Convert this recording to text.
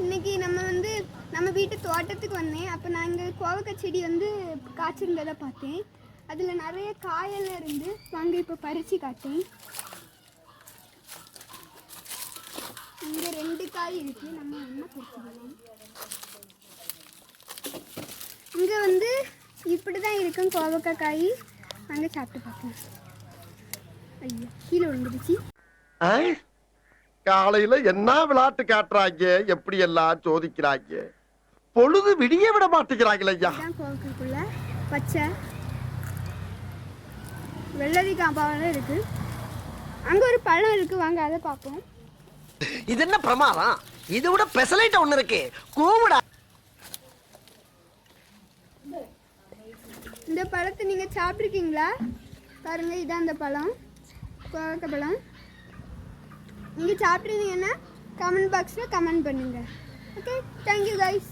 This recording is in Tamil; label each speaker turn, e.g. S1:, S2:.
S1: இன்னைக்கு நம்ம வீட்டு தோட்டத்துக்கு வந்தேன். அப்போ நான் இங்கே கோவக்காய் செடி காய்ச்சிருந்ததை பார்த்தேன். அதில் நிறைய காயெல்லாம் இருந்து வாங்க இப்போ பறித்து காட்டேன். இங்கே 2 காய் இருக்குது. நம்ம என்ன பறிச்சுக்கலாம். இங்கே இப்படி தான் இருக்கும் கோவக்காய் காய். வாங்க சாப்பிட்டு பார்க்கலாம். ஐயா கீழே விழுந்துருச்சு.
S2: காலையில என்ன விளையாட்டு காட்டுறாங்க, எப்படி எல்லாம் சோதிக்கிறாங்க. பொழுது விடிய விட மாட்டேங்கிறாங்களே ஐயா.
S1: கோவக்காய்க்குள்ள பச்சை வெள்ளரி காம்பாவெல்லாம் இருக்கு. அங்க ஒரு பழம் இருக்கு, வாங்க அதை பார்ப்போம்.
S3: இது என்ன பிரமாதம்? இது விட பெசலைட் ஒண்ணு இருக்கு, கூவுடா.
S1: இந்த பழத்தை நீங்க சாப்பிட்டுருக்கீங்களா? பாருங்க, இதான் அந்த பழம், கோவக்காய் பழம். நீங்க சாப்பிட்ருந்தீங்கன்னா கமெண்ட் பாக்ஸ்ல கமெண்ட் பண்ணுங்க. Okay, thank you guys.